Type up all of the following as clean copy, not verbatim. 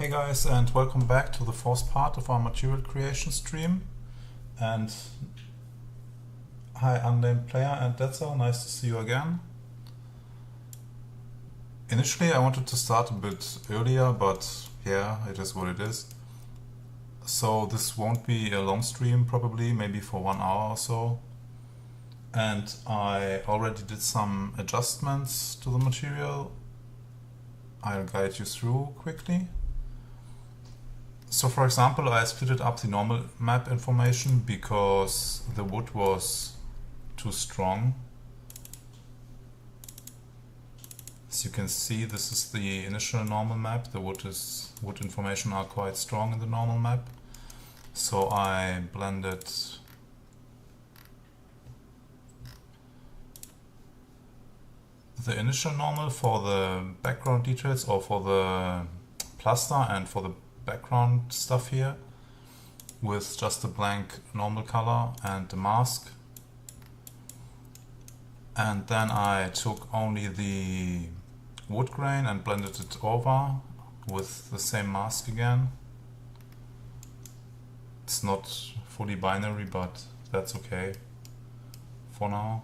Hey guys, and welcome back to the fourth part of our material creation stream. And hi, unnamed player and Detzer, nice to see you again. Initially I wanted to start a bit earlier, but yeah, it is what it is. So this won't be a long stream, probably, maybe for 1 hour or so. And I already did some adjustments to the material. I'll guide you through quickly. So for example, I split up the normal map information because the wood was too strong. As you can see, this is the initial normal map. The wood information are quite strong in the normal map. So I blended the initial normal for the background details, or for the plaster and for the background stuff here, with just a blank normal color and the mask. And then I took only the wood grain and blended it over with the same mask again. It's not fully binary, but that's okay for now.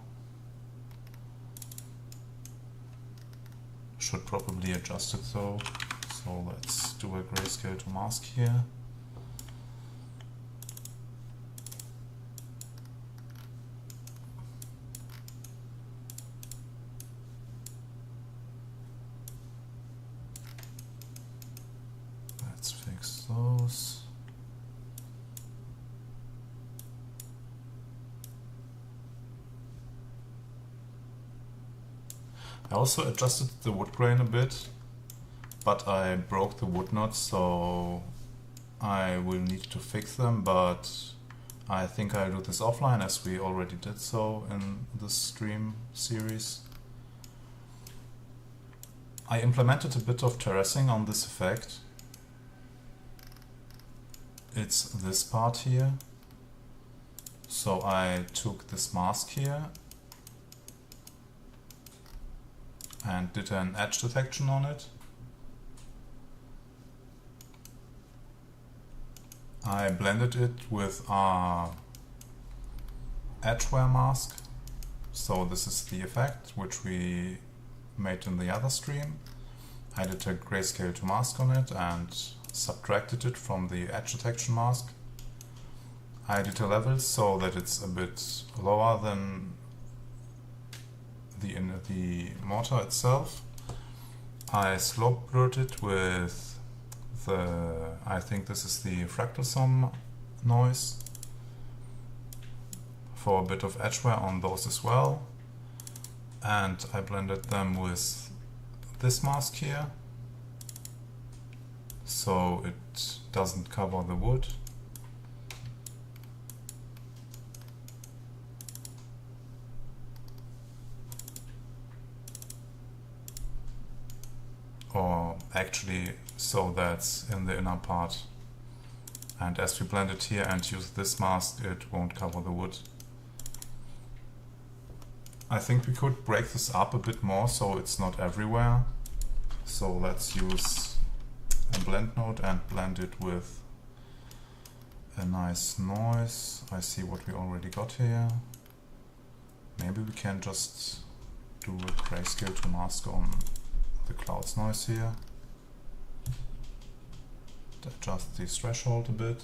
Should probably adjust it though. So let's do a grayscale to mask here. Let's fix those. I also adjusted the wood grain a bit, but I broke the wood nuts, so I will need to fix them, but I think I'll do this offline, as we already did so in this stream series. I implemented a bit of terracing on this effect. It's this part here. So I took this mask here and did an edge detection on it. I blended it with a edgeware mask. So this is the effect which we made in the other stream. I did a grayscale to mask on it and subtracted it from the edge detection mask. I did a level so that it's a bit lower than the mortar itself. I slope blurred it with I think this is the fractal sum noise, for a bit of edgeware on those as well. And I blended them with this mask here, so it doesn't cover the wood. Or actually, so that's in the inner part. And as we blend it here and use this mask, it won't cover the wood. I think we could break this up a bit more so it's not everywhere. So let's use a blend node and blend it with a nice noise. I see what we already got here. Maybe we can just do a grayscale to mask on the clouds noise here. Adjust the threshold a bit.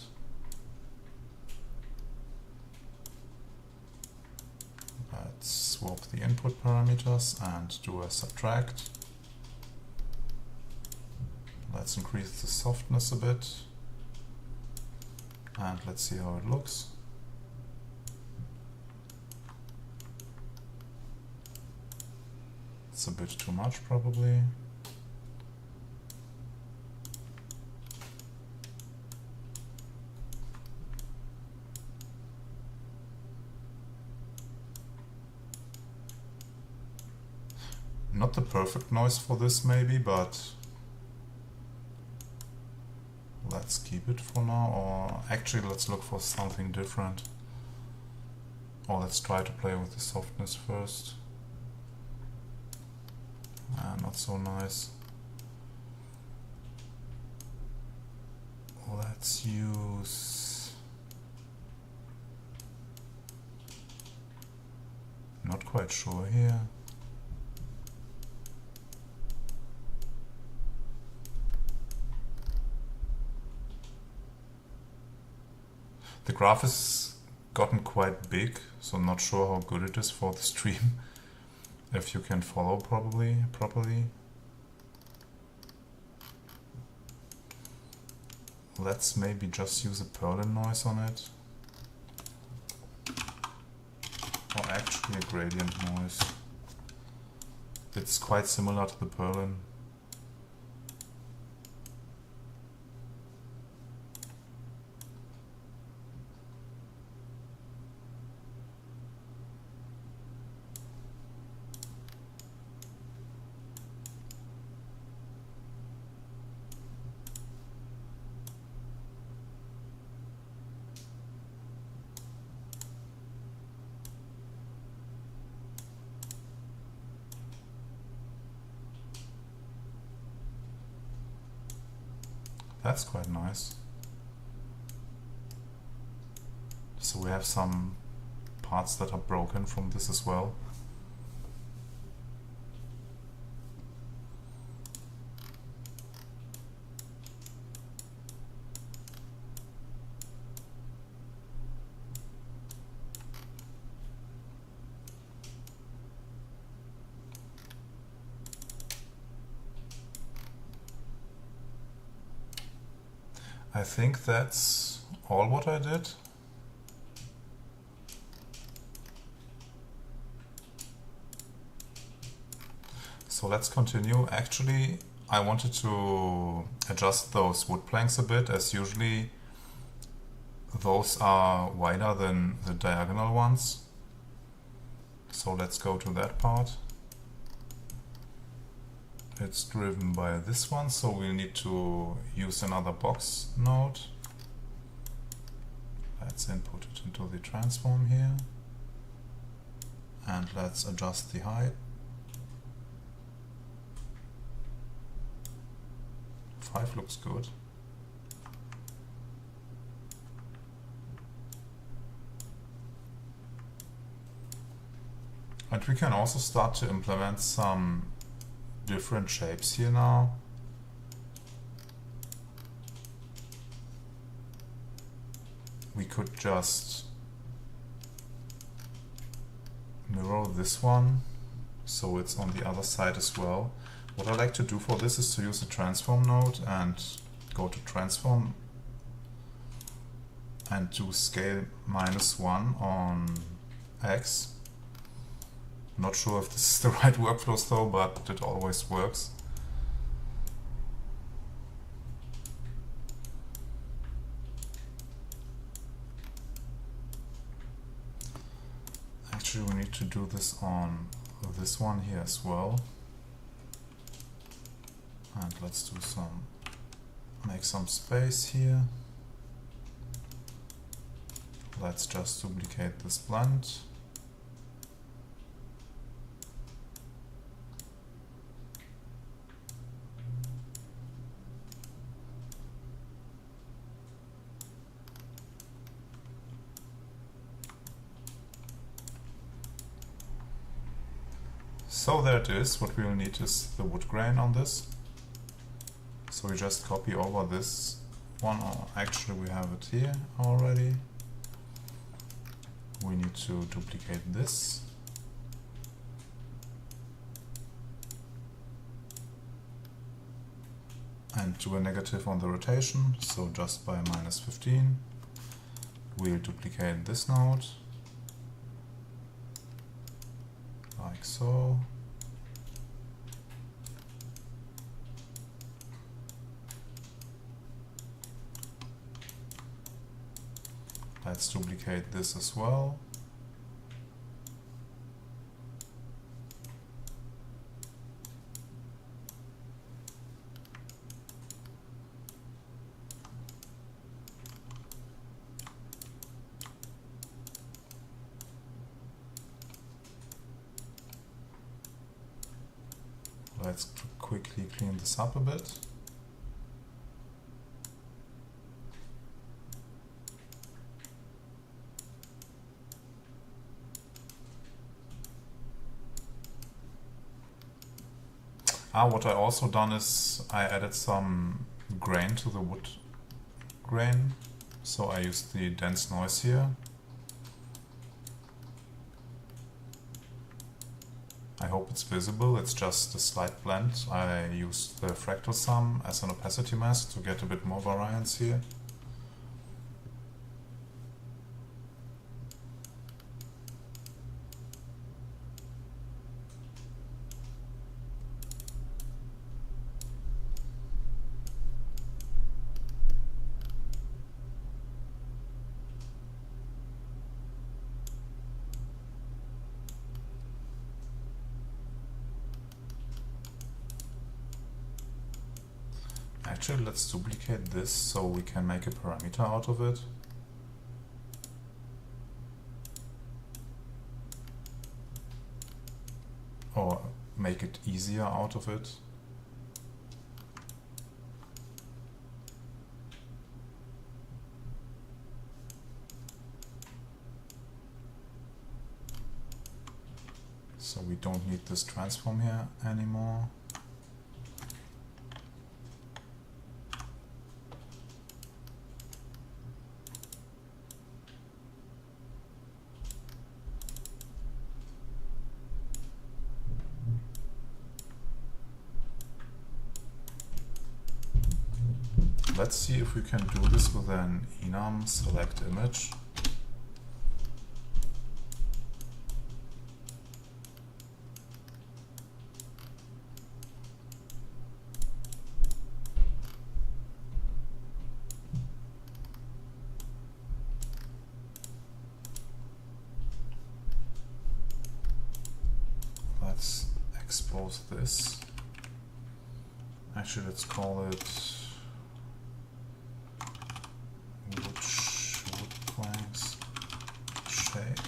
Let's swap the input parameters and do a subtract. Let's increase the softness a bit. And let's see how it looks. It's a bit too much probably. Not the perfect noise for this maybe, but let's keep it for now. Or actually let's look for something different. Or let's try to play with the softness first. Not so nice. Let's use... Not quite sure here. The graph has gotten quite big, so I'm not sure how good it is for the stream. If you can follow properly. Let's maybe just use a Perlin noise on it. Or actually a gradient noise. It's quite similar to the Perlin. That's quite nice. So we have some parts that are broken from this as well. I think that's all what I did. So let's continue. Actually, I wanted to adjust those wood planks a bit, as usually those are wider than the diagonal ones. So let's go to that part. It's driven by this one, so we'll need to use another box node. Let's input it into the transform here. And let's adjust the height. 5 looks good. And we can also start to implement some different shapes here now. We could just mirror this one so it's on the other side as well. What I like to do for this is to use a transform node and go to transform and do scale -1 on X. Not sure if this is the right workflow though, but it always works. Actually, we need to do this on this one here as well. And let's do make some space here. Let's just duplicate this blend. So there it is. What we will need is the wood grain on this. So we just copy over this one, or actually we have it here already. We need to duplicate this. And do a negative on the rotation, so just by -15. We'll duplicate this node, like so. Let's duplicate this as well. Let's quickly clean this up a bit. What I also done is I added some grain to the wood grain. So I used the dense noise here. I hope it's visible, it's just a slight blend. I used the fractal sum as an opacity mask to get a bit more variance here. Actually, let's duplicate this so we can make a parameter out of it. Or make it easier out of it. So we don't need this transform here anymore. Let's see if we can do this with an enum select image. Let's expose this. Actually, let's call it wood planks shape.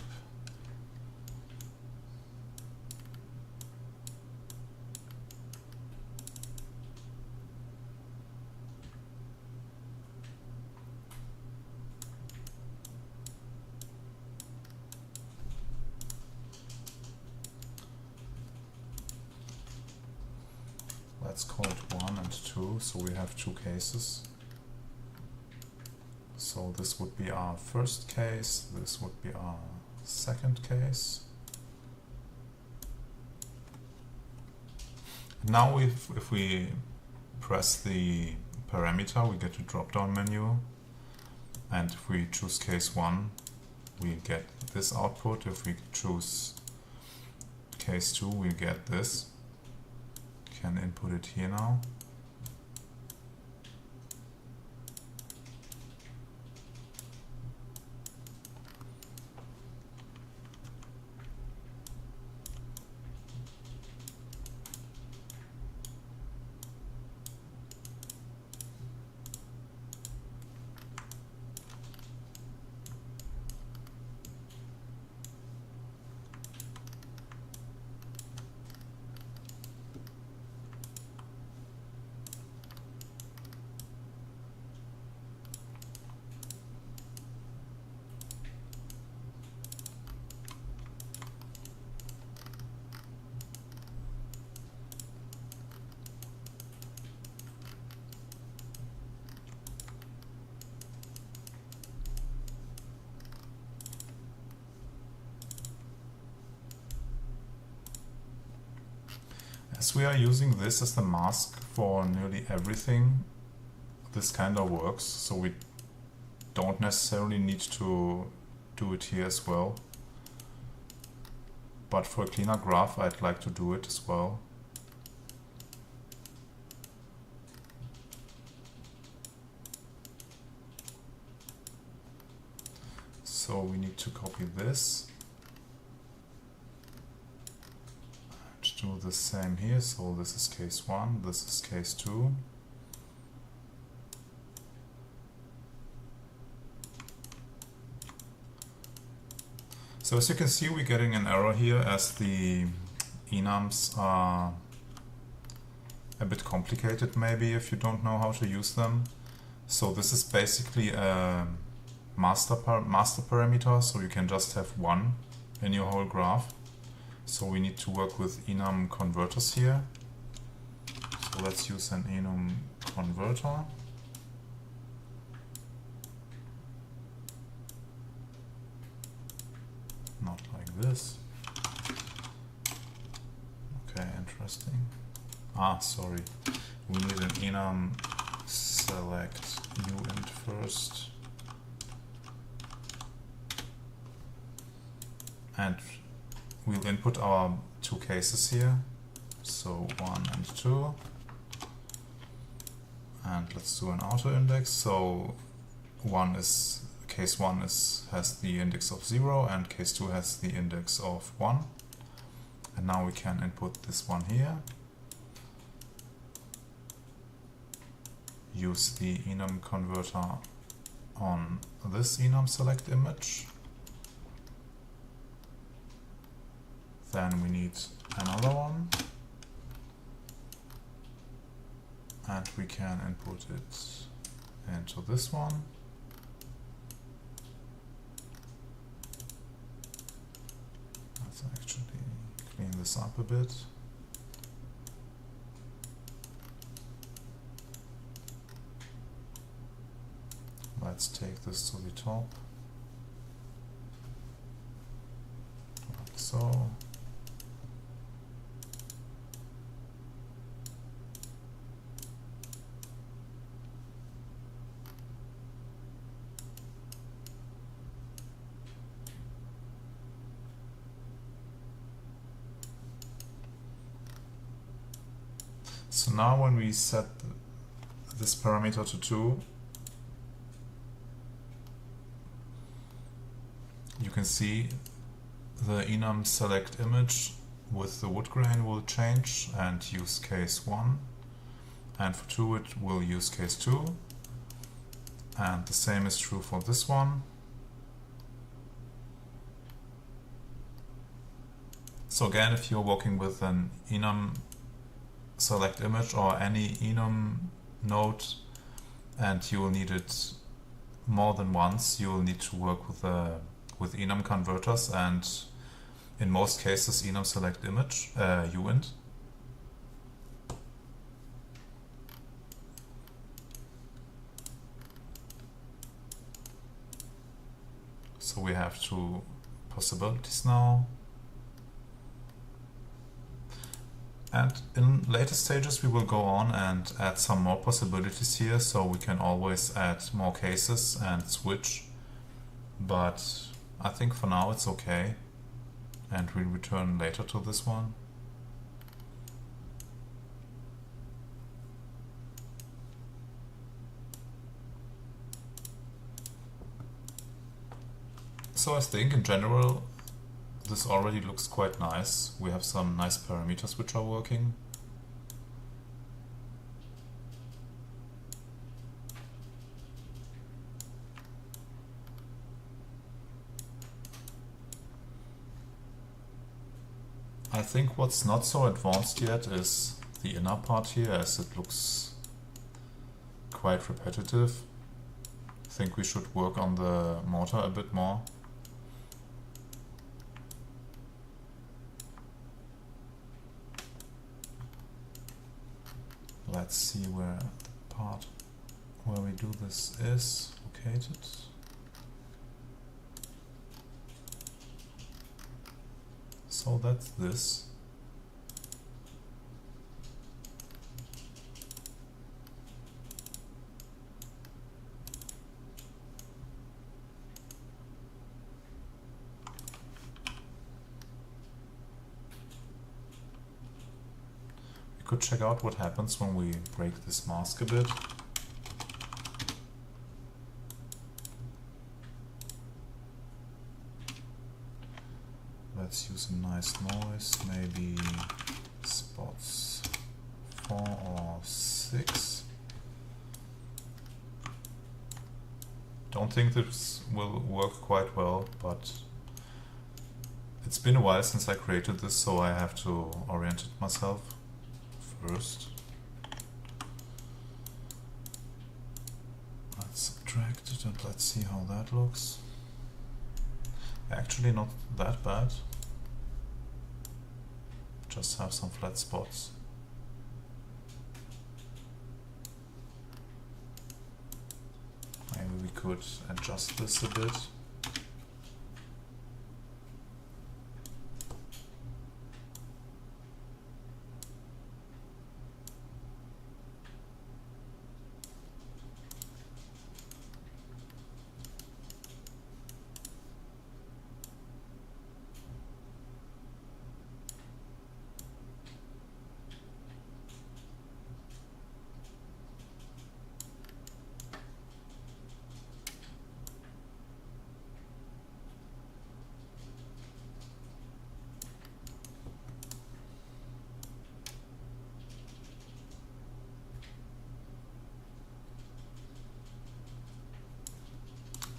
Let's call it 1 and 2, so we have two cases. So this would be our first case, this would be our second case. Now if we press the parameter, we get a drop-down menu, and if we choose case 1, we get this output. If we choose case 2, we get this. Can input it here now. As we are using this as the mask for nearly everything, this kind of works, so we don't necessarily need to do it here as well. But for a cleaner graph, I'd like to do it as well. So we need to copy this. Do the same here, so this is case 1, this is case 2. So as you can see, we're getting an error here as the enums are a bit complicated maybe if you don't know how to use them. So this is basically a master parameter, so you can just have one in your whole graph. So we need to work with enum converters here. So let's use an enum converter. Not like this. Okay, interesting. Ah, sorry. We need an enum select uint first. And we'll input our two cases here. So 1 and 2. And let's do an auto index. So case 1 has the index of 0 and case 2 has the index of 1. And now we can input this one here. Use the enum converter on this enum select image. Then we need another one. And we can input it into this one. Let's actually clean this up a bit. Let's take this to the top, like so. So now when we set this parameter to 2, you can see the enum select image with the wood grain will change and use case 1, and for 2 it will use case 2, and the same is true for this one. So again, if you're working with an enum select image or any enum node and you will need it more than once, you will need to work with enum converters, and in most cases enum select image uint. So we have two possibilities now. And in later stages we will go on and add some more possibilities here, so we can always add more cases and switch. But I think for now it's okay, and we'll return later to this one. So I think in general this already looks quite nice. We have some nice parameters which are working. I think what's not so advanced yet is the inner part here, as it looks quite repetitive. I think we should work on the mortar a bit more. Let's see where the part where we do this is located. So that's this. Could check out what happens when we break this mask a bit. Let's use a nice noise, maybe spots 4 or 6. Don't think this will work quite well, but it's been a while since I created this, so I have to orient it myself first. Let's subtract it and let's see how that looks. Actually not that bad. Just have some flat spots. could adjust this a bit.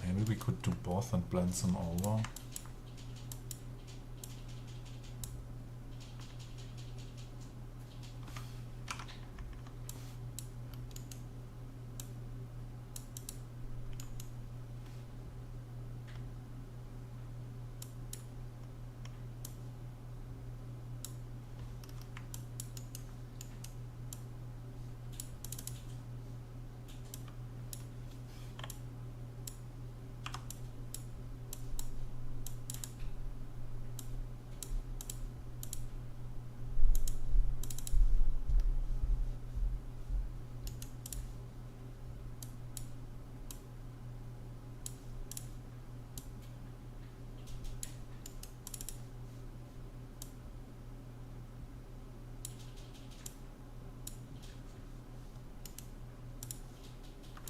Maybe we could do both and blend them over.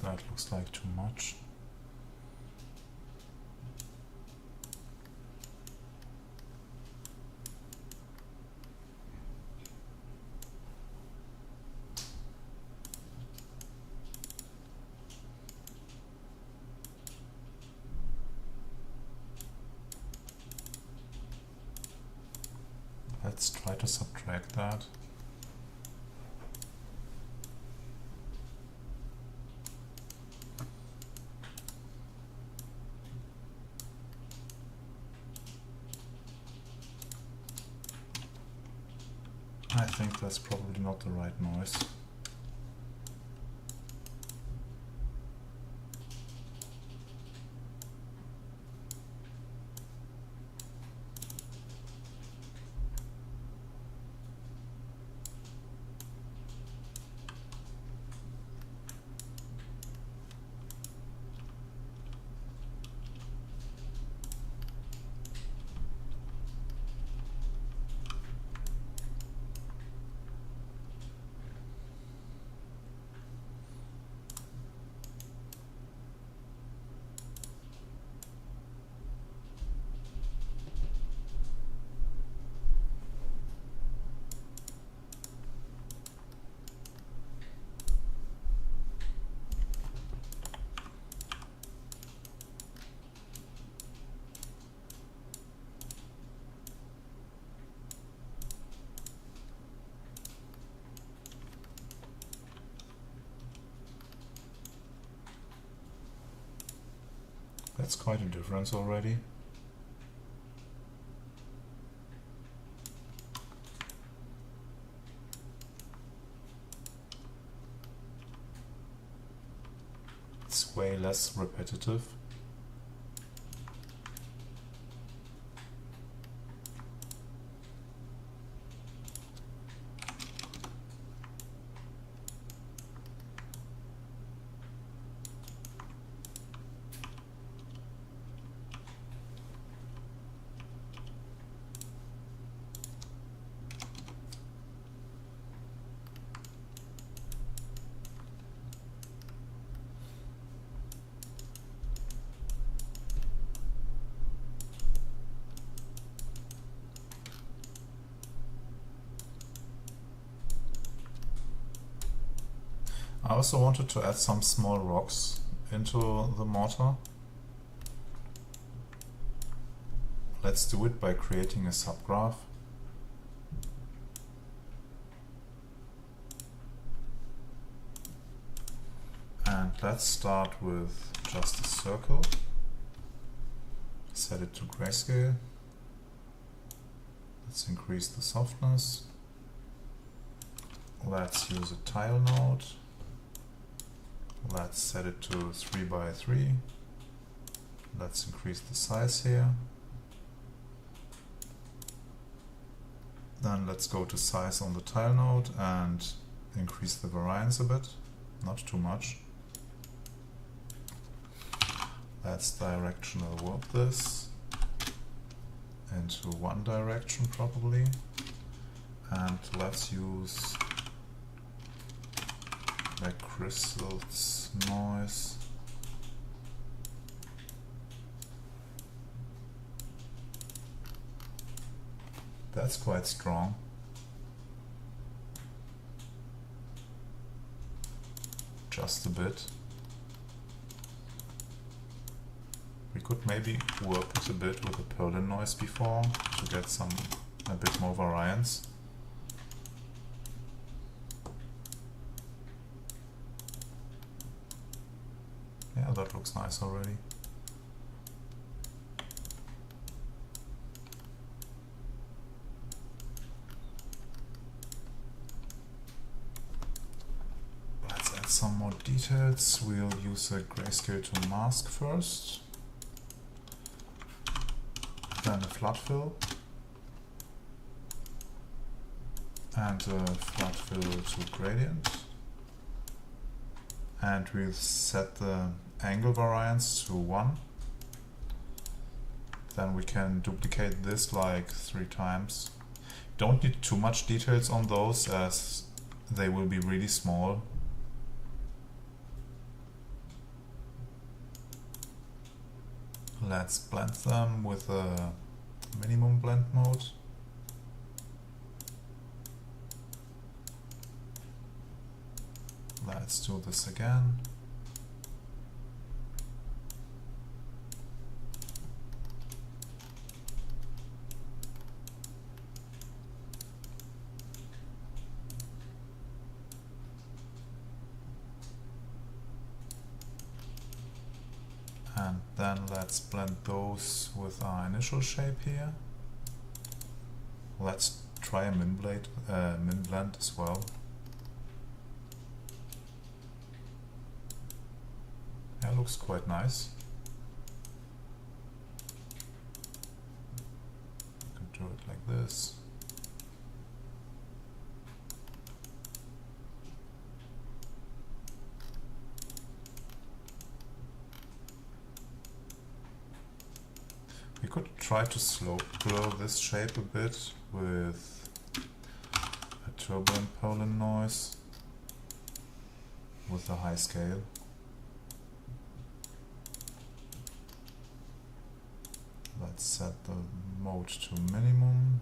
That looks like too much. Let's try to subtract that. I think that's probably not the right noise. That's quite a difference already. It's way less repetitive. I also wanted to add some small rocks into the mortar. Let's do it by creating a subgraph. And let's start with just a circle. Set it to grayscale. Let's increase the softness. Let's use a tile node. Let's Let's set it to 3 by 3. Let's increase the size here. Then let's go to size on the tile node and increase the variance a bit, not too much. Let's directional warp this into one direction probably, and let's use the crystals noise. That's quite strong. Just a bit. We could maybe work it a bit with the Perlin noise before to get a bit more variance. Yeah, that looks nice already. Let's add some more details. We'll use a grayscale to mask first. Then a flood fill. And a flood fill to gradient. And we'll set the angle variance to 1. Then we can duplicate this like 3 times. Don't need too much details on those as they will be really small. Let's blend them with a minimum blend mode. Let's do this again. And then let's blend those with our initial shape here. Let's try a min blend as well. Yeah, looks quite nice. You can do it like this. We could try to slope blow this shape a bit with a turbo and Perlin noise with a high scale. Let's set the mode to minimum.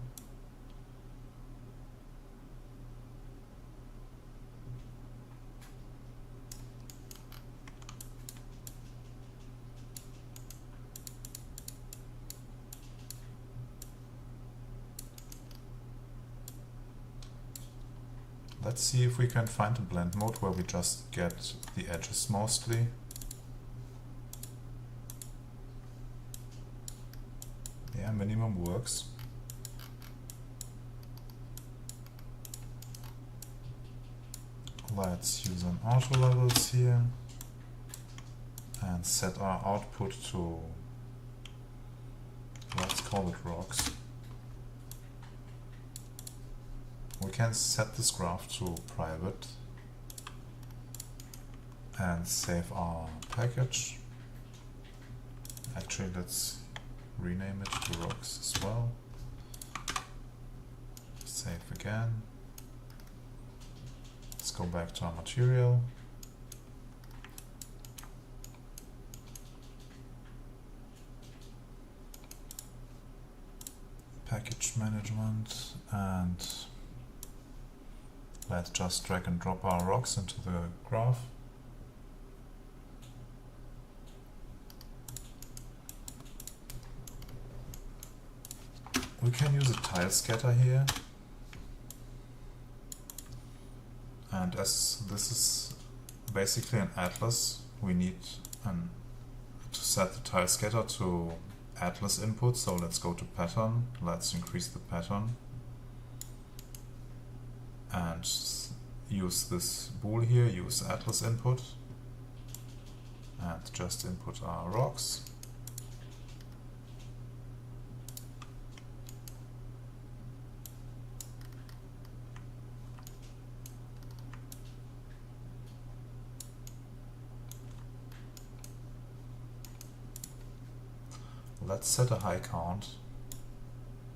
Let's see if we can find a blend mode where we just get the edges mostly. Yeah, minimum works. Let's use an auto levels here and set our output to, let's call it rocks. We can set this graph to private and save our package. Actually, let's rename it to rocks as well. Save again. Let's go back to our material. Package management, and let's just drag and drop our rocks into the graph. We can use a tile scatter here, and as this is basically an atlas, we need to set the tile scatter to atlas input. So let's go to pattern, let's increase the pattern and use this bool here, use atlas input. and just input our rocks. Let's set a high count.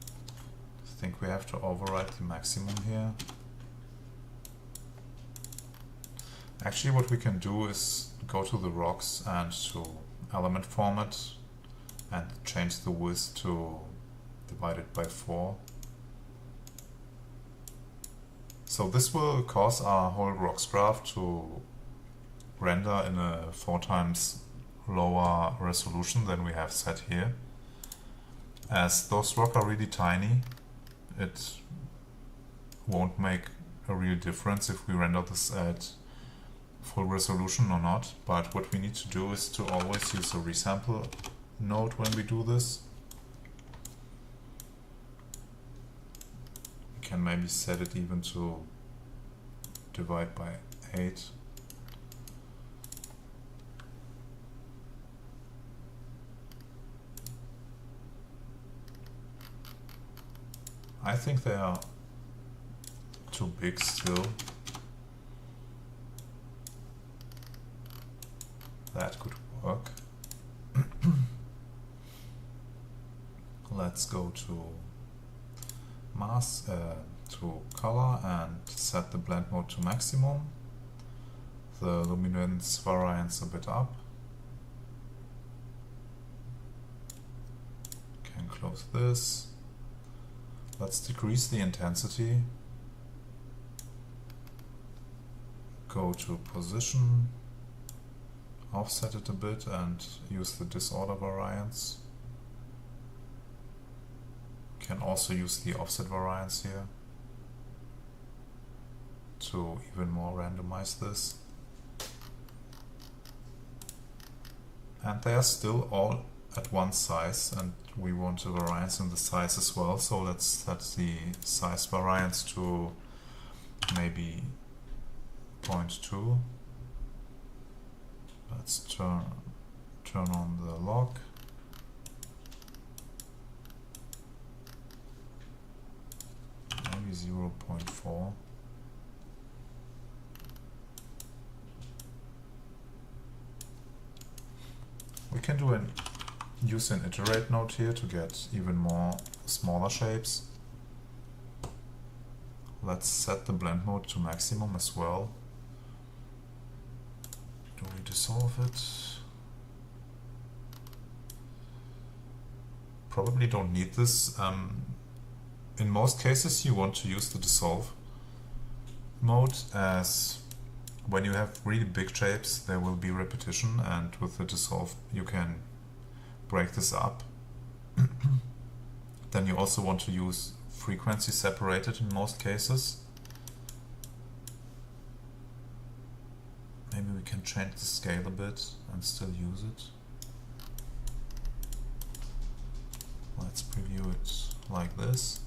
I think we have to override the maximum here. Actually, what we can do is go to the rocks and to element format and change the width to divided by 4. So this will cause our whole rocks graph to render in a 4 times lower resolution than we have set here. As those rocks are really tiny, it won't make a real difference if we render this at full resolution or not, but what we need to do is to always use a resample node when we do this. We can maybe set it even to divide by 8. I think they are too big still. That could work. Let's go to mask, to color and set the blend mode to maximum. The luminance variance a bit up. Can close this. Let's decrease the intensity. Go to position, offset it a bit and use the disorder variance. Can also use the offset variance here to even more randomize this. And they are still all at one size, and we want a variance in the size as well, so let's set the size variance to maybe 0.2. Let's turn on the lock. Maybe 0.4. We can use an iterate node here to get even more smaller shapes. Let's set the blend mode to maximum as well. Do we dissolve it? Probably don't need this. In most cases you want to use the dissolve mode, as when you have really big shapes there will be repetition, and with the dissolve you can break this up. Then you also want to use frequency separated in most cases. Maybe we can change the scale a bit and still use it. Let's preview it like this.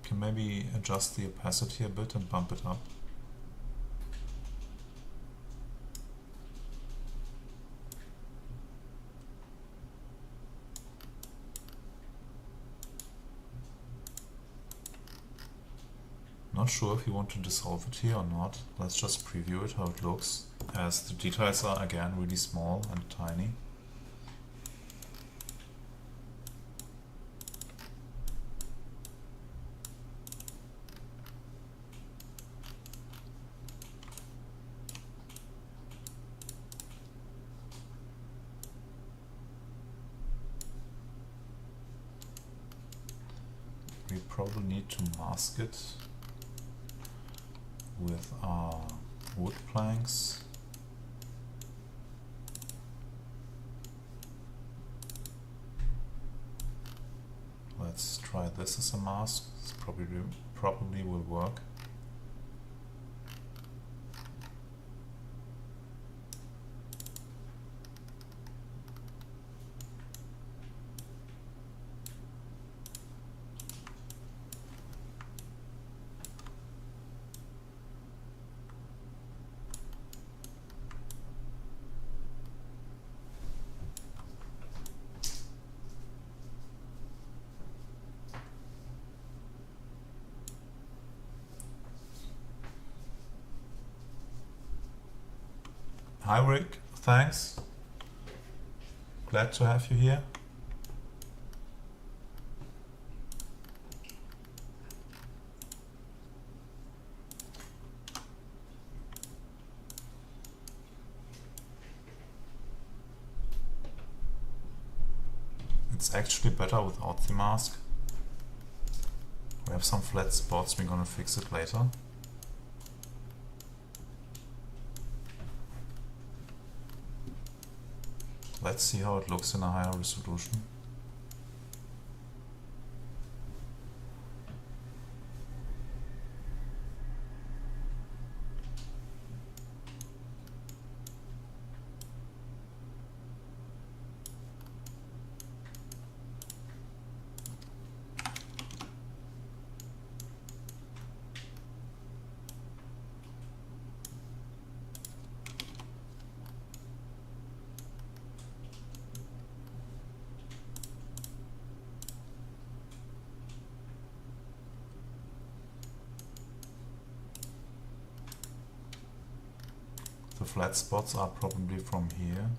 Can maybe adjust the opacity a bit and bump it up. Not sure if you want to dissolve it here or not. Let's just preview it how it looks, as the details are again really small and tiny. We probably need to mask it with our wood planks. Let's try this as a mask. This probably will work. Hi Rick, thanks. Glad to have you here. It's actually better without the mask. We have some flat spots, we're gonna fix it later. Let's see how it looks in a higher resolution. The flat spots are probably from here.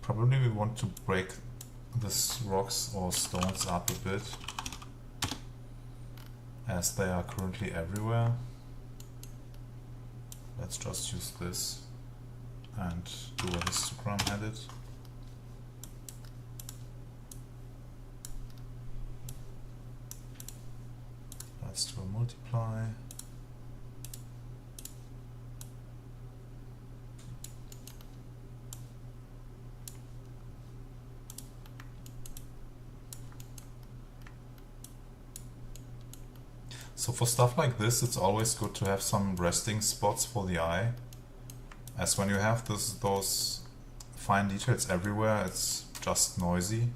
Probably we want to break these rocks or stones up a bit, as they are currently everywhere. Let's just use this and do a histogram edit. Let's do a multiply. So for stuff like this, it's always good to have some resting spots for the eye, as when you have those fine details everywhere, it's just noisy.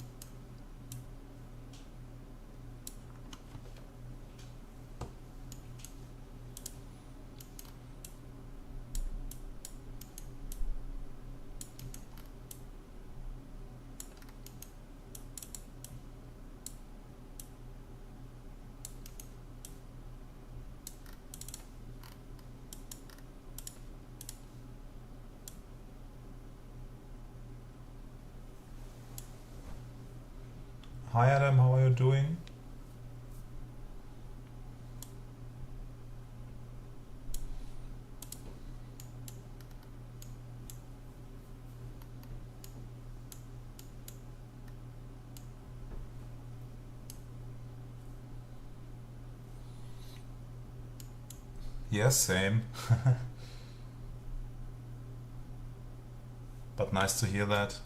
Hi Adam, how are you doing? Yes, same. But nice to hear that.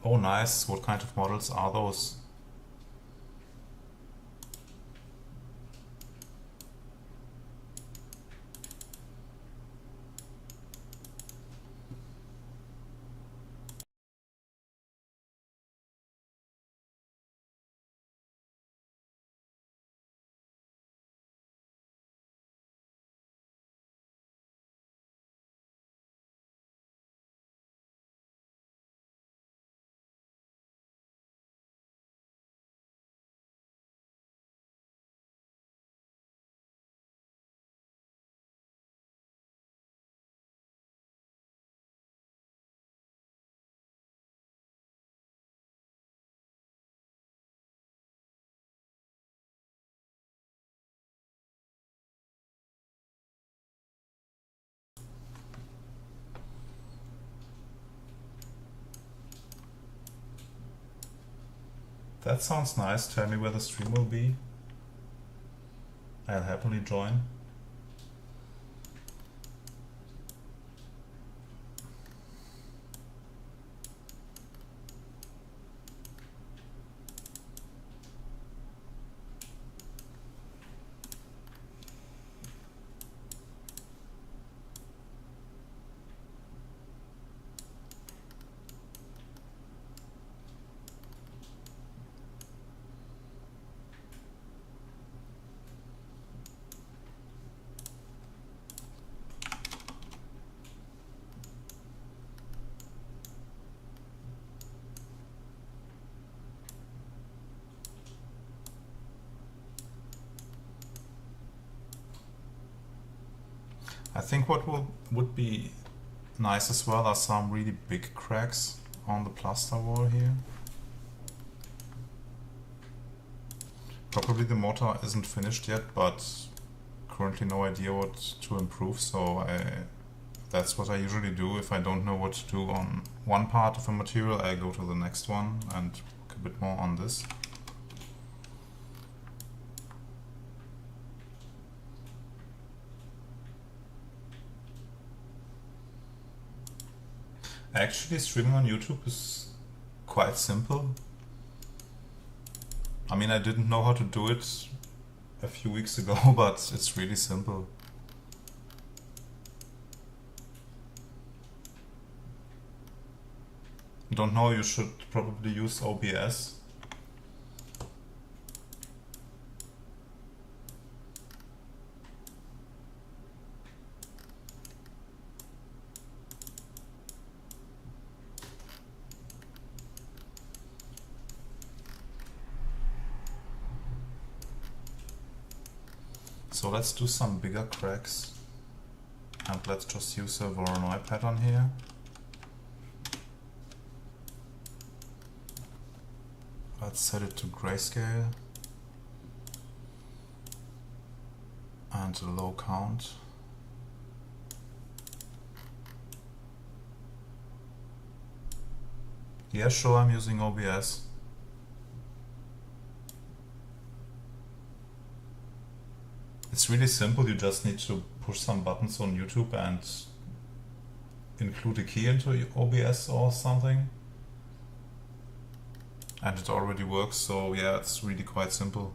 Oh, nice. What kind of models are those? That sounds nice. Tell me where the stream will be. I'll happily join. I think what would be nice as well are some really big cracks on the plaster wall here. Probably the mortar isn't finished yet, but currently no idea what to improve, so that's what I usually do. If I don't know what to do on one part of a material, I go to the next one and work a bit more on this. Actually, streaming on YouTube is quite simple. I mean, I didn't know how to do it a few weeks ago, but it's really simple. Don't know, you should probably use OBS. So let's do some bigger cracks, and let's just use a Voronoi pattern here. Let's set it to grayscale and a low count. Yeah, sure, I'm using OBS. It's really simple, you just need to push some buttons on YouTube and include a key into OBS or something. And it already works, so yeah, it's really quite simple.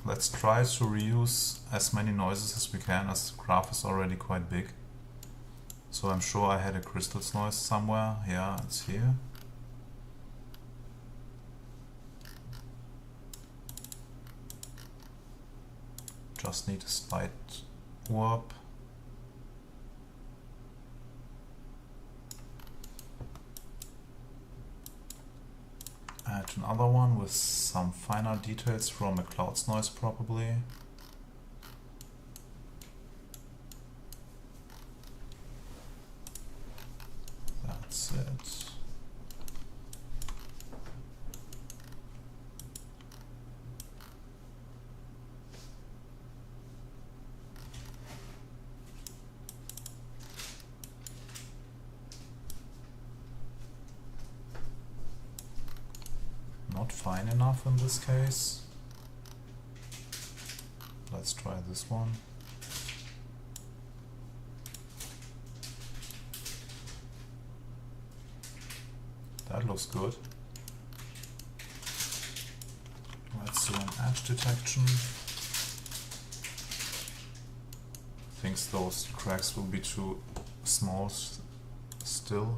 Let's try to reuse as many noises as we can, as the graph is already quite big. So I'm sure I had a crystals noise somewhere. Yeah, it's here. Just need a slight warp. Add another one with some finer details from a clouds noise probably. That's it. Not fine enough in this case. Let's try this one. That looks good. Let's do an edge detection. Thinks those cracks will be too small still.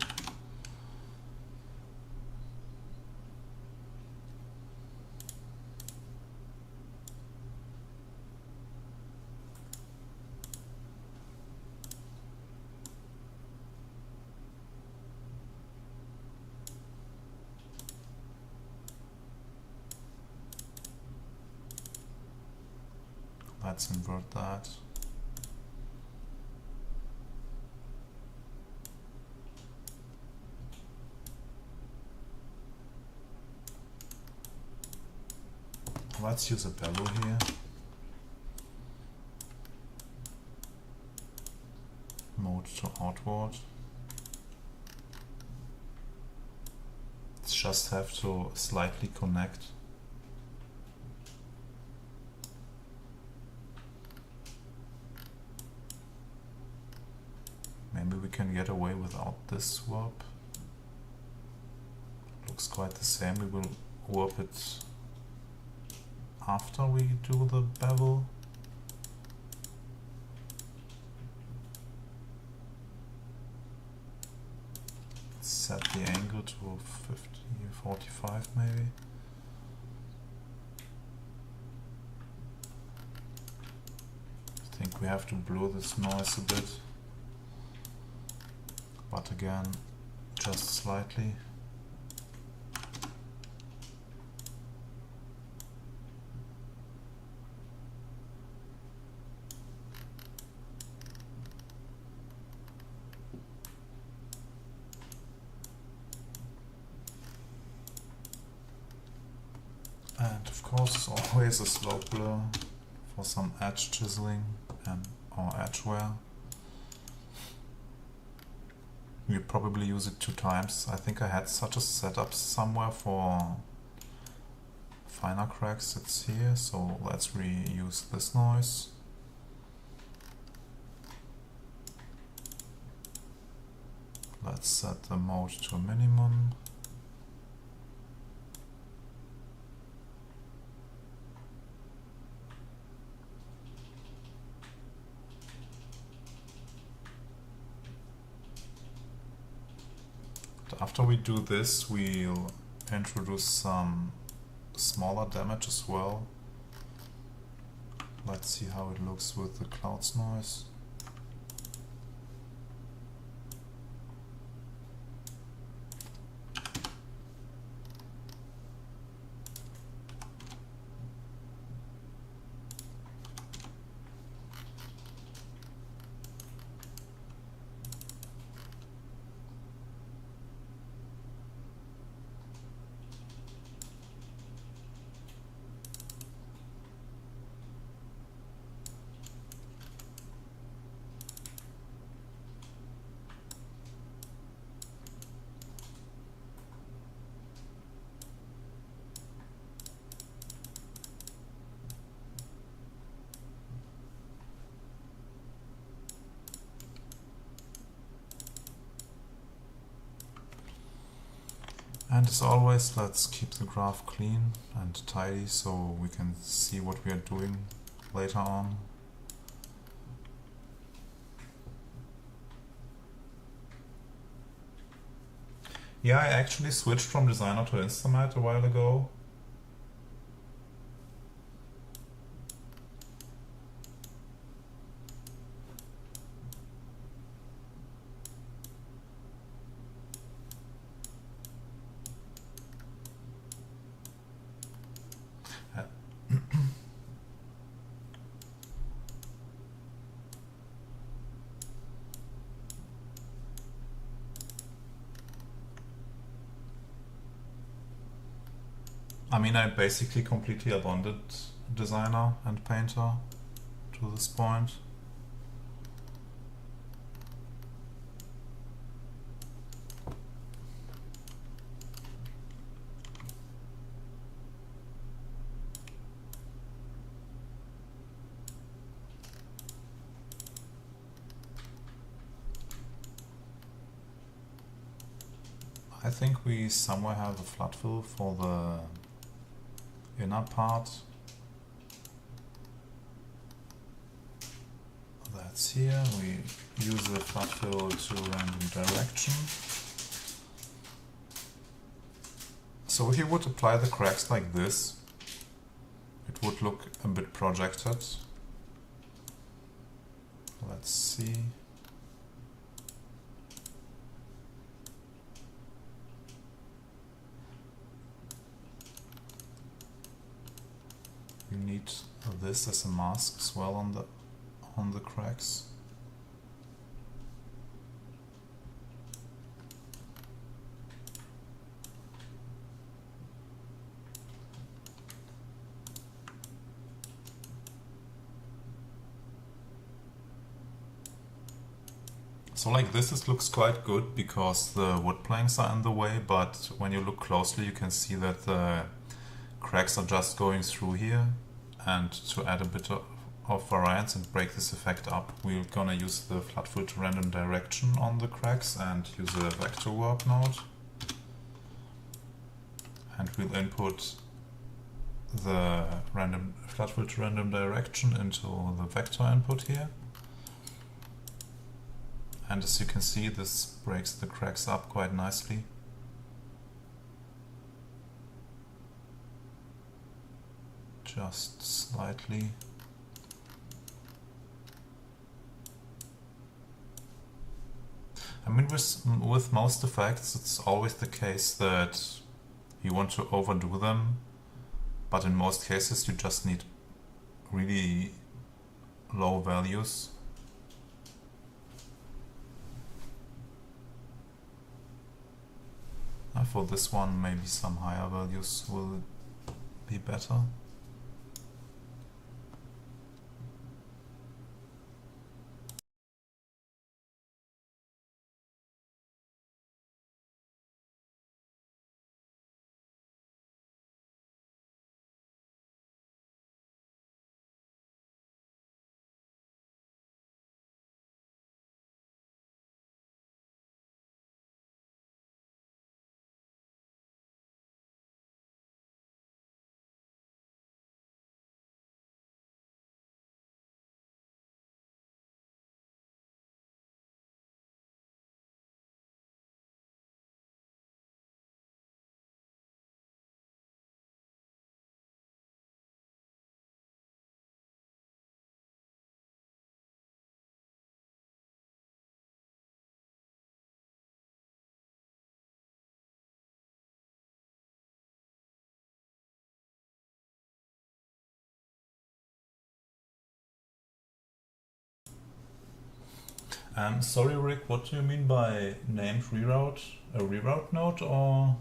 Let's invert that. Let's use a bellow here. Mode to outward. Just have to slightly connect. Maybe we can get away without this warp. Looks quite the same. We will warp it after we do the bevel. Set the angle to 50, 45 maybe. I think we have to blow this noise a bit, but again, just slightly. And of course, always a slope blur for some edge chiseling and or edge wear. We probably use it 2 times. I think I had such a setup somewhere for finer cracks. It's here, so let's reuse this noise. Let's set the mode to a minimum. After we do this, we'll introduce some smaller damage as well. Let's see how it looks with the clouds noise. And as always, let's keep the graph clean and tidy so we can see what we are doing later on. Yeah, I actually switched from Designer to InstaMAT a while ago. I mean, I basically completely abandoned Designer and Painter to this point. I think we somewhere have a flat fill for the inner part. That's here. We use the flat fill to random direction. So if you would apply the cracks like this, it would look a bit projected. Let's see. You need this as a mask as well on the cracks. So like this, it looks quite good because the wood planks are in the way, but when you look closely you can see that the cracks are just going through here. And to add a bit of variance and break this effect up, we're gonna use the flood filter random direction on the cracks and use a vector work node. And we'll input the flood filter random direction into the vector input here. And as you can see, this breaks the cracks up quite nicely. Just slightly. I mean, with most effects, it's always the case that you want to overdo them, but in most cases you just need really low values. For this one, maybe some higher values will be better. Sorry, Rick, what do you mean by named reroute? A reroute node or?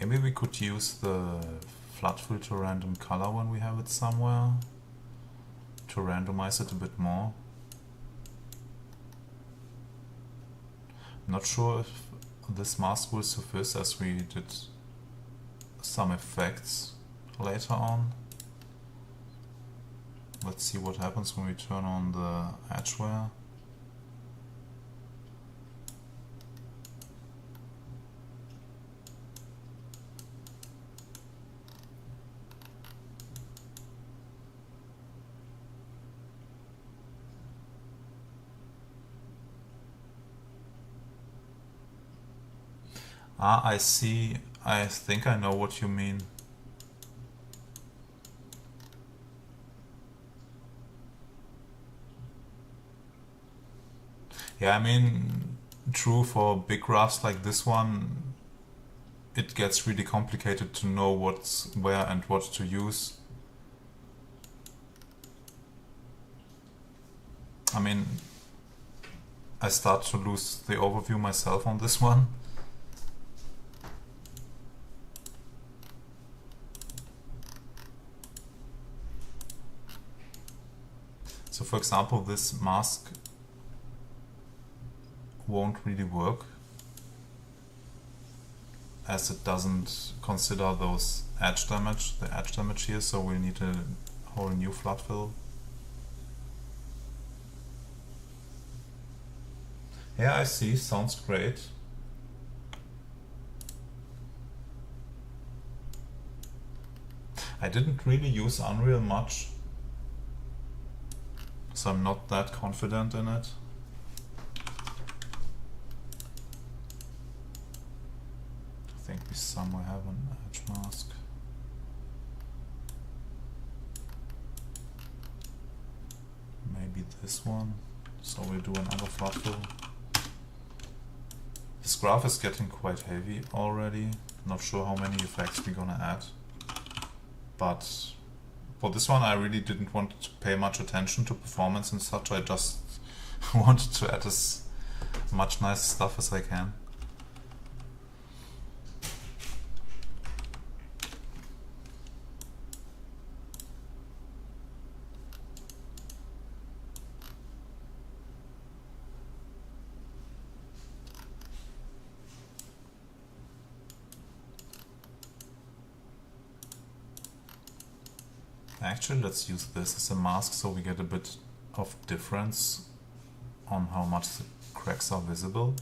Maybe we could use the flood filter random color when we have it somewhere to randomize it a bit more. I'm not sure if this mask will suffice as we did some effects later on. Let's see what happens when we turn on the edgeware. Ah, I see. I think I know what you mean. Yeah, I mean, true for big graphs like this one, it gets really complicated to know what's where and what to use. I mean, I start to lose the overview myself on this one. So for example, this mask won't really work as it doesn't consider those the edge damage here, so we need a whole new flood fill. Yeah, I see, sounds great. I didn't really use Unreal much, so I'm not that confident in it. I think we somewhere have an edge mask. Maybe this one. So we'll do another flood fill. graph is getting quite heavy already. Not sure how many effects we're gonna add. But for this one I really didn't want to pay much attention to performance and such. I just wanted to add as much nice stuff as I can. Actually, let's use this as a mask so we get a bit of difference on how much the cracks are visible.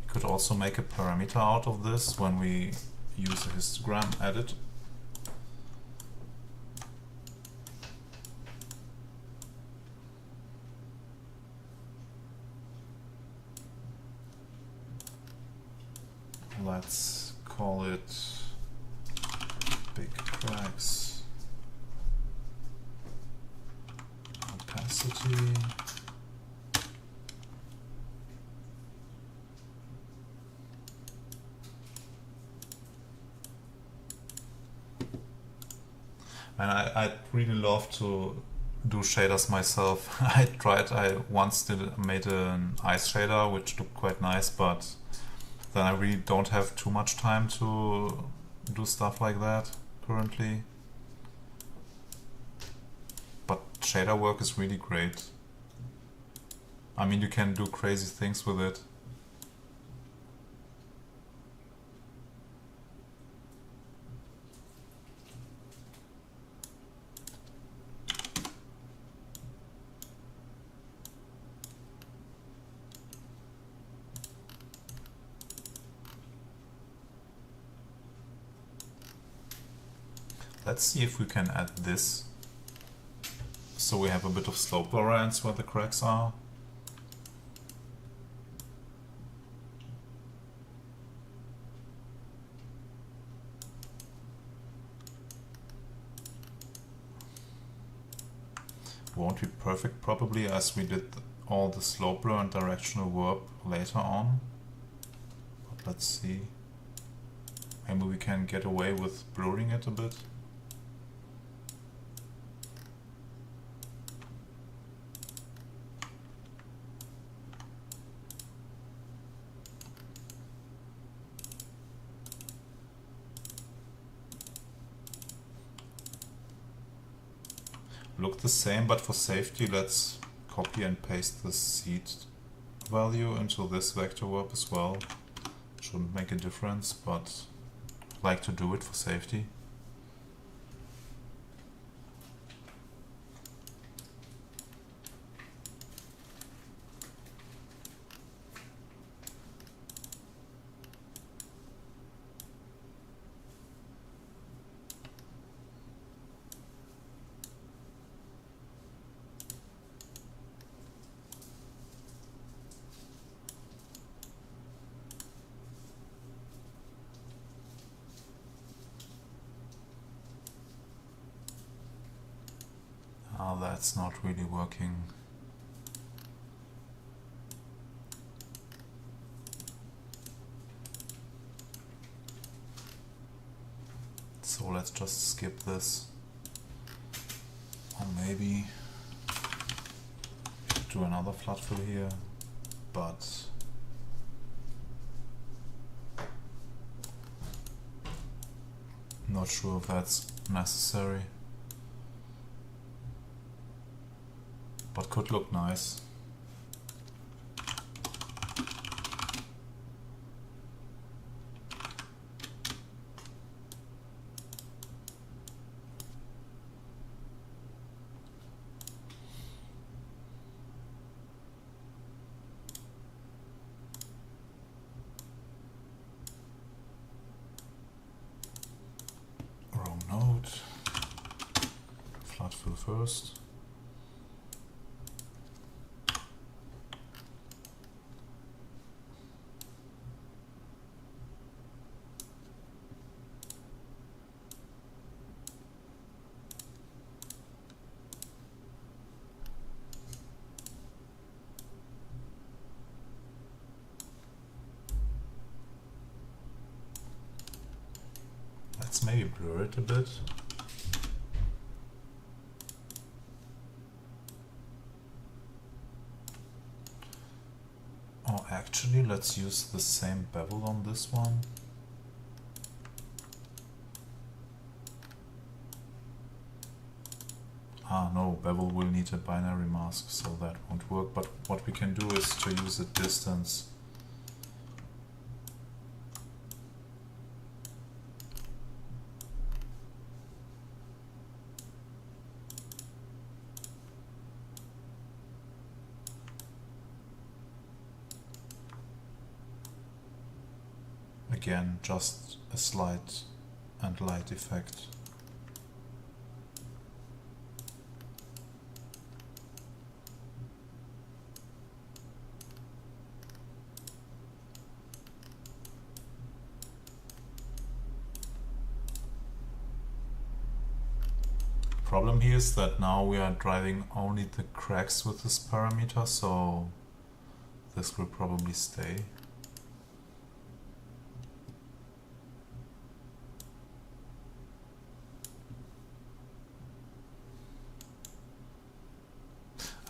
We could also make a parameter out of this when we use a histogram edit. Let's call it big cracks opacity. And I'd really love to do shaders myself. I once made an ice shader which looked quite nice, but then I really don't have too much time to do stuff like that currently. But shader work is really great. I mean, you can do crazy things with it. Let's see if we can add this, so we have a bit of slope variance where the cracks are. Won't be perfect probably, as we did all the slope blur and directional warp later on. But let's see. Maybe we can get away with blurring it a bit. Look the same, but for safety let's copy and paste the seed value into this vector warp as well. Shouldn't make a difference, but I like to do it for safety. That's not really working. So let's just skip this. Or maybe do another flood fill here, but not sure if that's necessary. But could look nice. Wrong node. Flood fill first. maybe blur it a bit. Oh, actually, let's use the same bevel on this one. Ah, no, bevel will need a binary mask, so that won't work. But what we can do is to use a distance. Again, just a slight and light effect. Problem here is that now we are driving only the cracks with this parameter, so this will probably stay.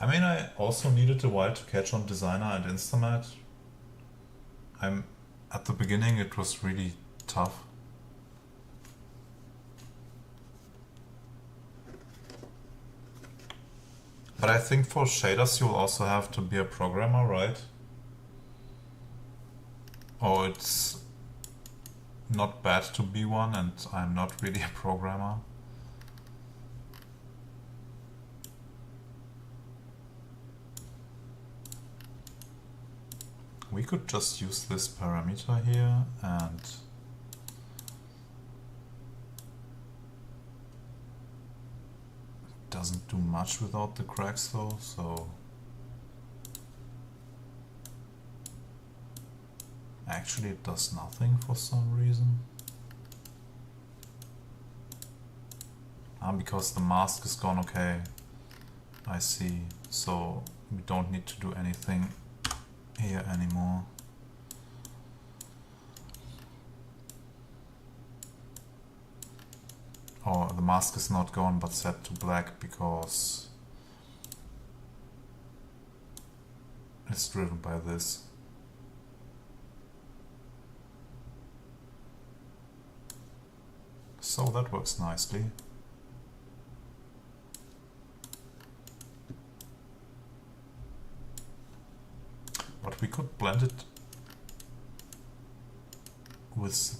I mean, I also needed a while to catch on Designer and InstaMAT. At the beginning it was really tough. But I think for shaders you'll also have to be a programmer, right? Oh, it's not bad to be one, and I'm not really a programmer. We could just use this parameter here and it doesn't do much without the cracks though, so actually it does nothing for some reason. Because the mask is gone, okay, I see, so we don't need to do anything here anymore. Oh, the mask is not gone but set to black because it's driven by this. So that works nicely. But we could blend it with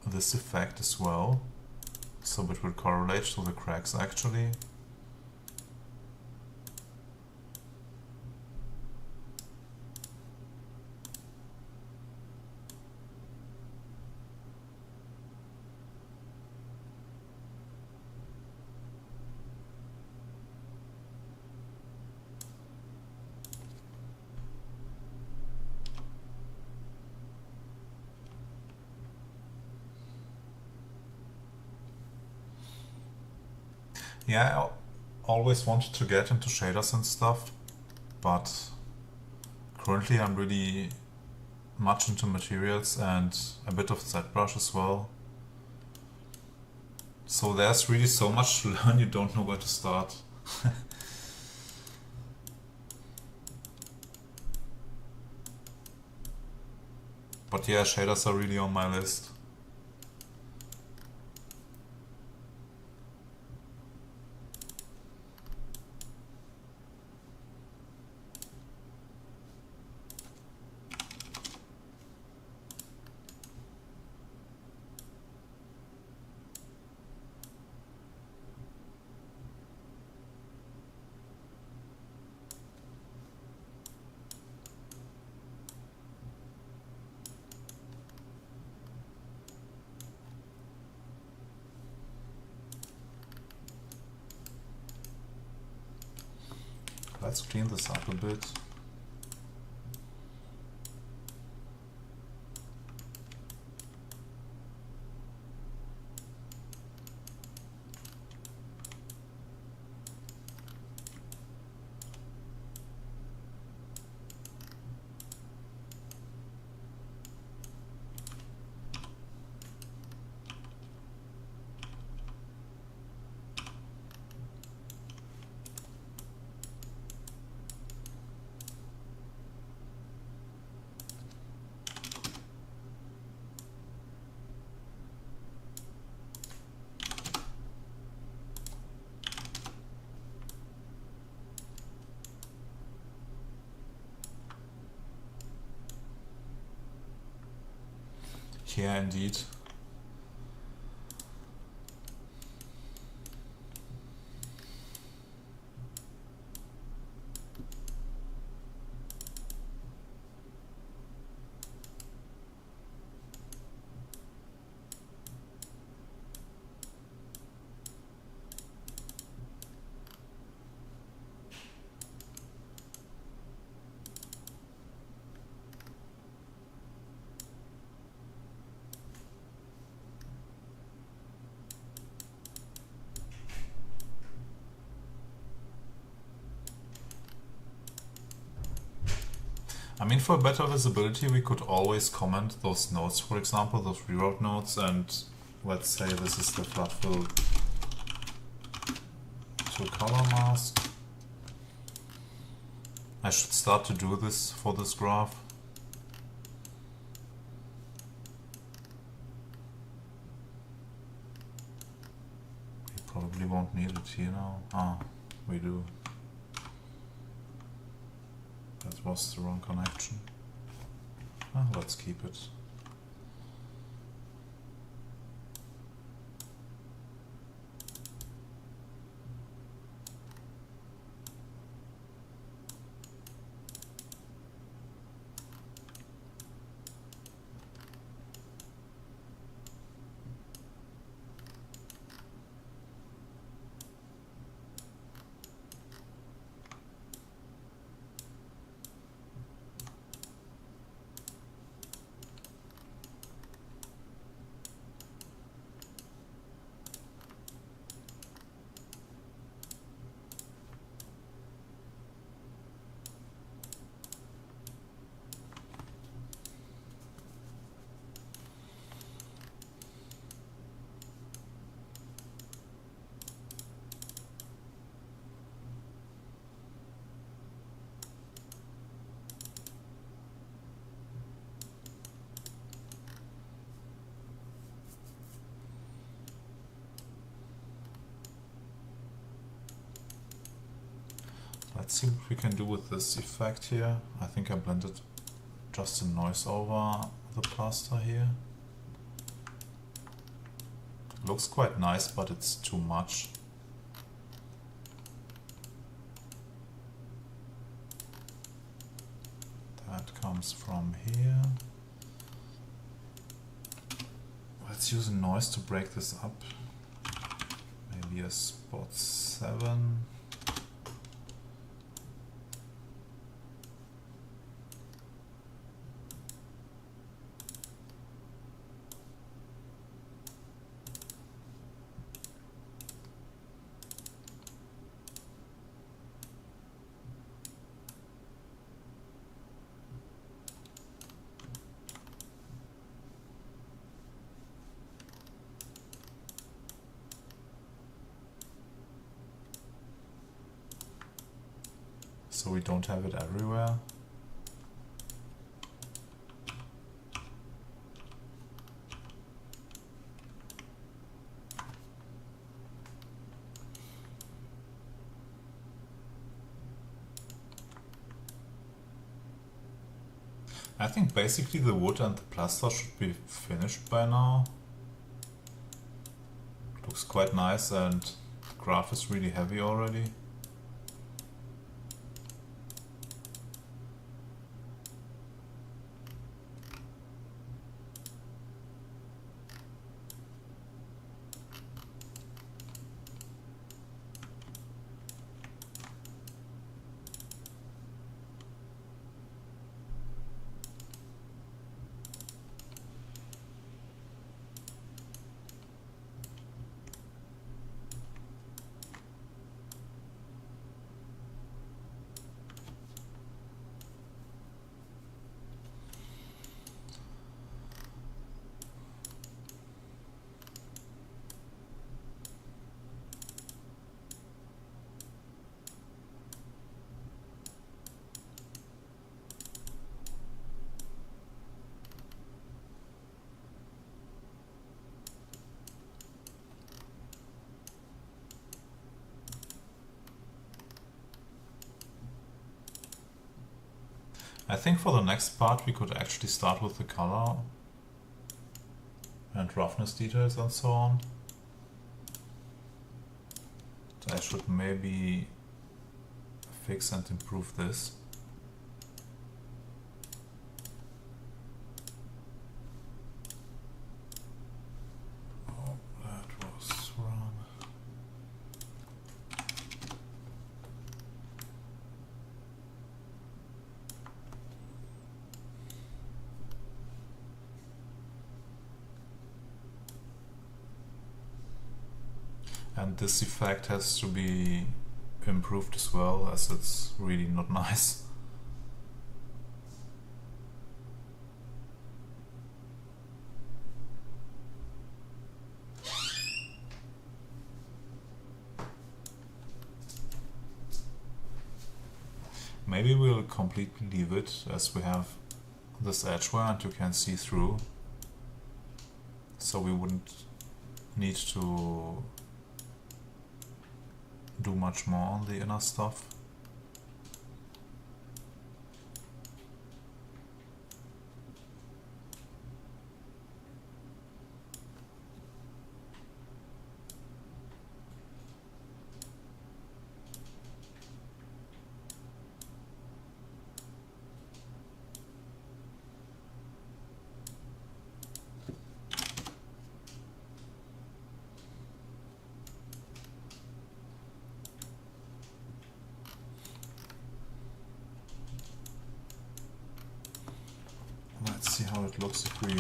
this effect as well, so it will correlate to the cracks actually. Yeah, I always wanted to get into shaders and stuff, but currently I'm really much into materials and a bit of ZBrush as well. So there's really so much to learn, you don't know where to start. But yeah, shaders are really on my list. Let's clean this up a bit. care indeed. I mean, for better visibility, we could always comment those nodes, for example, those reroute nodes, and let's say this is the flat fill to color mask. I should start to do this for this graph. We probably won't need it here now. Ah, we do. That was the wrong connection. Ah, let's keep it. Let's see what we can do with this effect here. I think I blended just the noise over the plaster here. Looks quite nice, but it's too much. That comes from here. Let's use a noise to break this up. Maybe a spot 7. So we don't have it everywhere. I think basically the wood and the plaster should be finished by now. Looks quite nice and the graph is really heavy already. I think for the next part we could actually start with the color. and roughness details and so on. So I should maybe fix and improve this. Oh, that was wrong. And this effect has to be improved as well, as it's really not nice. Maybe we'll completely leave it as we have this edge wear and you can see through, so we wouldn't need to do much more on the inner stuff. Let's see how it looks if we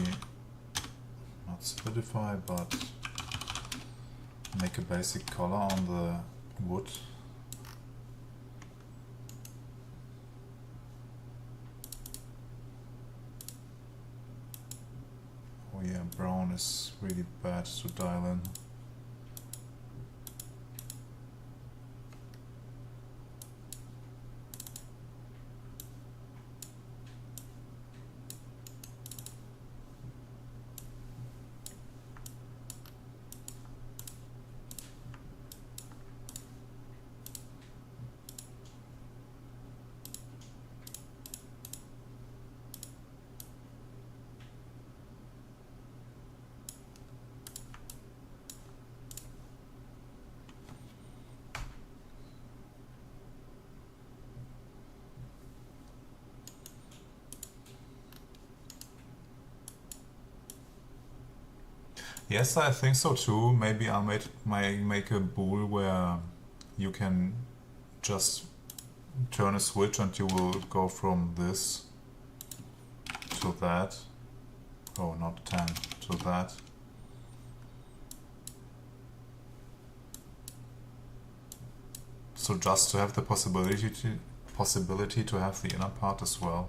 not solidify but make a basic color on the wood. Oh yeah, brown is really bad to dial in. Yes, I think so too. Maybe I'll make a bool where you can just turn a switch and you will go from this to that. Oh, not 10, to that. So just to have the possibility to have the inner part as well.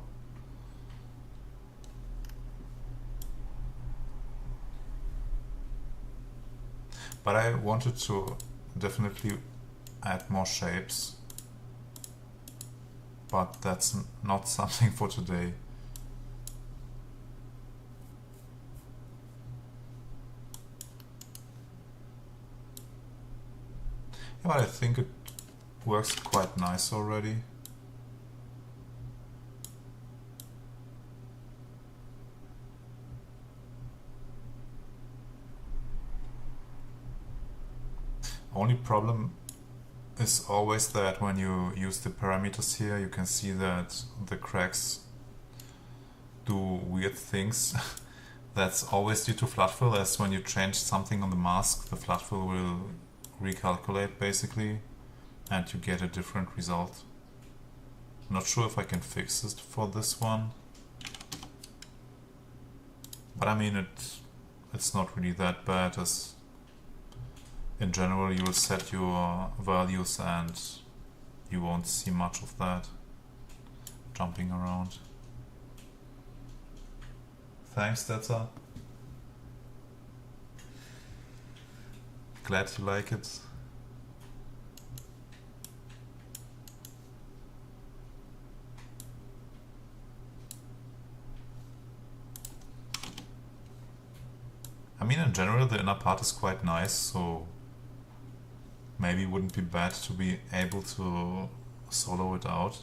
But I wanted to definitely add more shapes, but that's not something for today. Yeah, but I think it works quite nice already. Only problem is always that when you use the parameters here, you can see that the cracks do weird things. That's always due to flood fill, as when you change something on the mask, the flood fill will recalculate basically, and you get a different result. Not sure if I can fix it for this one, but I mean it's not really that bad, as in general you will set your values and you won't see much of that jumping around. Thanks, Data. Glad you like it. I mean, in general the inner part is quite nice, so maybe it wouldn't be bad to be able to solo it out.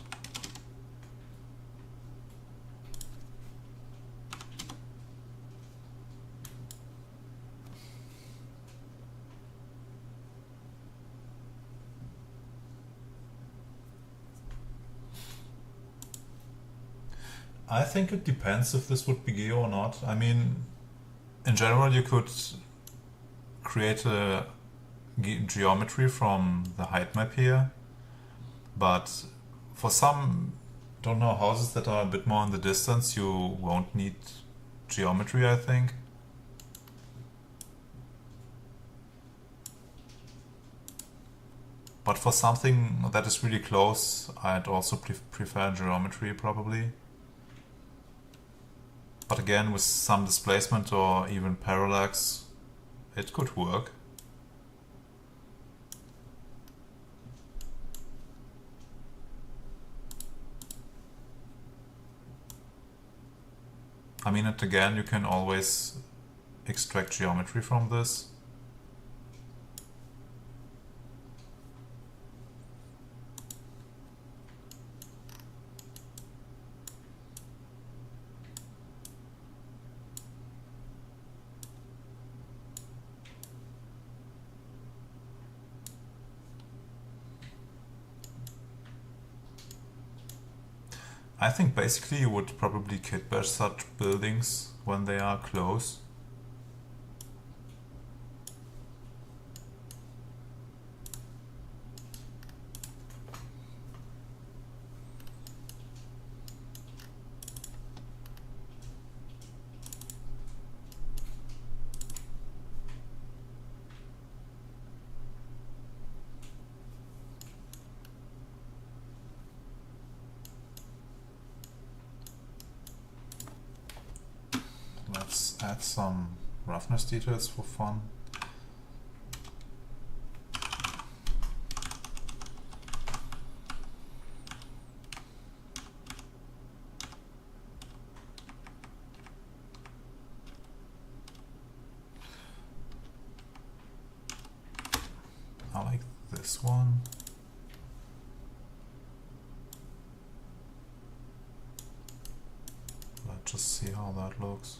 I think it depends if this would be geo or not. I mean, in general, you could create a geometry from the height map here, but for some, don't know, houses that are a bit more in the distance, you won't need geometry, I think. But for something that is really close, I'd also prefer geometry probably. But again, with some displacement or even parallax, it could work. I mean, and again, you can always extract geometry from this. I think basically you would probably kit bash such buildings when they are close. Let's add some roughness details for fun. I like this one. Let's just see how that looks.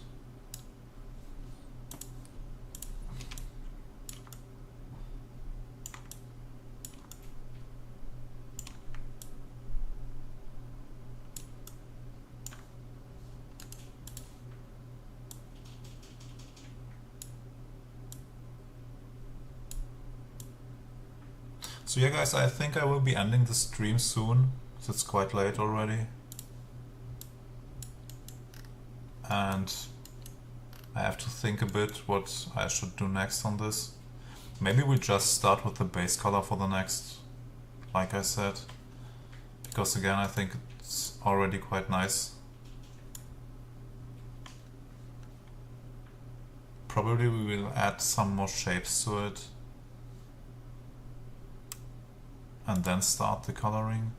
So yeah guys, I think I will be ending the stream soon, so it's quite late already. And I have to think a bit what I should do next on this. Maybe we just start with the base color for the next, like I said. Because again, I think it's already quite nice. Probably we will add some more shapes to it. And then start the coloring.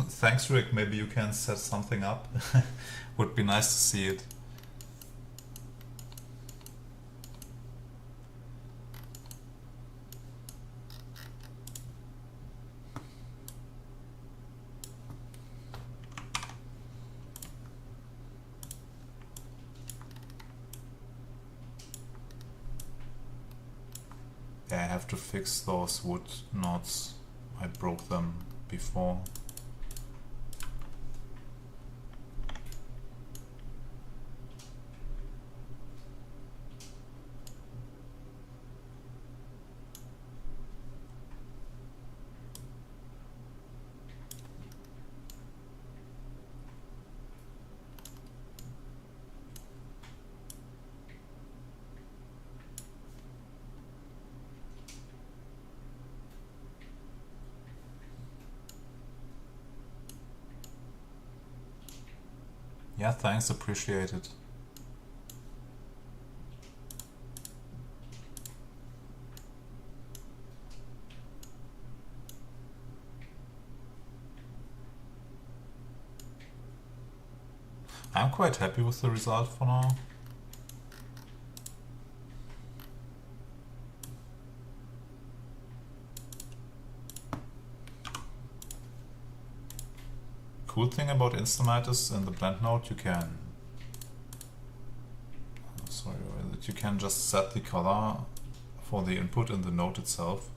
Thanks, Rick. Maybe you can set something up. Would be nice to see it. Yeah, I have to fix those wood knots. I broke them before. Yeah, thanks, appreciate it. I'm quite happy with the result for now. Cool thing about InstaMAT is in the blend node you can that you can just set the color for the input in the node itself.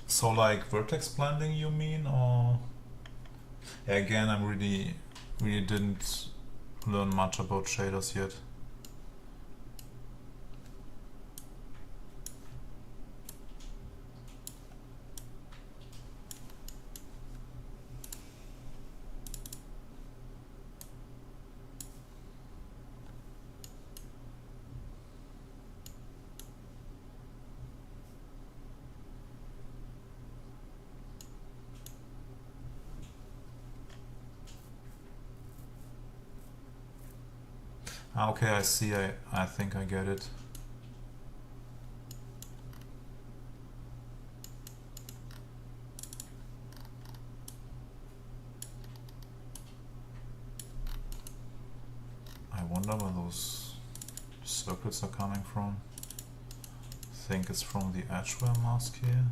So like vertex blending you mean, or again I'm really didn't learn much about shaders yet. Okay, I see, I think I get it. I wonder where those circles are coming from. I think it's from the edgeware mask here.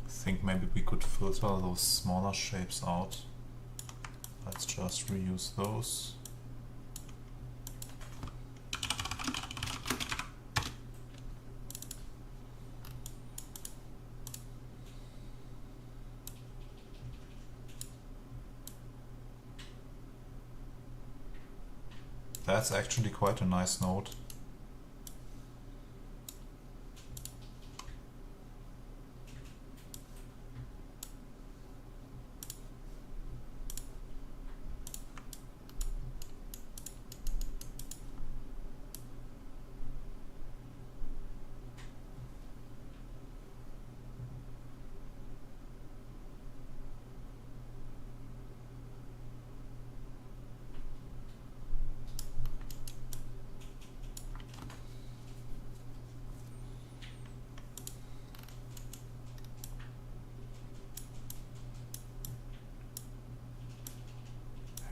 I think maybe we could filter those smaller shapes out. Let's just reuse those. That's actually quite a nice node.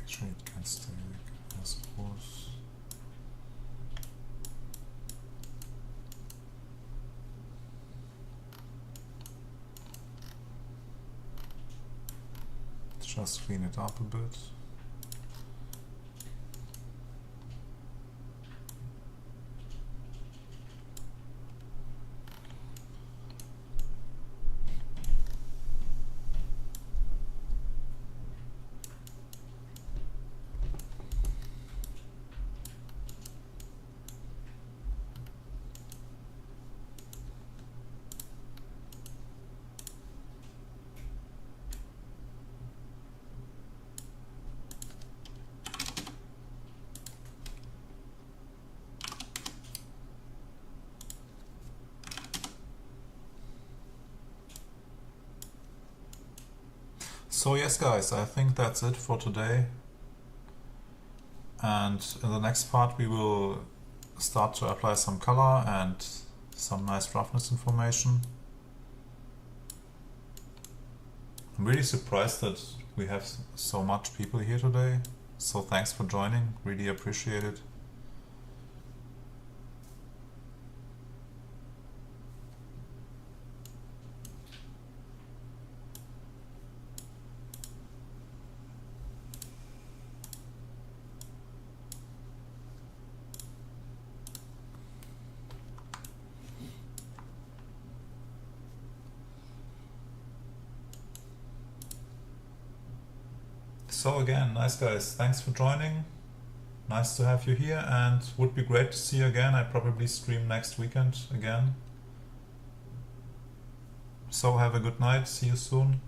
Actually, it can stay, I suppose. Let's just clean it up a bit. So yes guys, I think that's it for today. And in the next part we will start to apply some color and some nice roughness information. I'm really surprised that we have so much people here today. So thanks for joining, really appreciate it. So again, nice guys, thanks for joining. Nice to have you here, and would be great to see you again. I probably stream next weekend again. So have a good night, see you soon.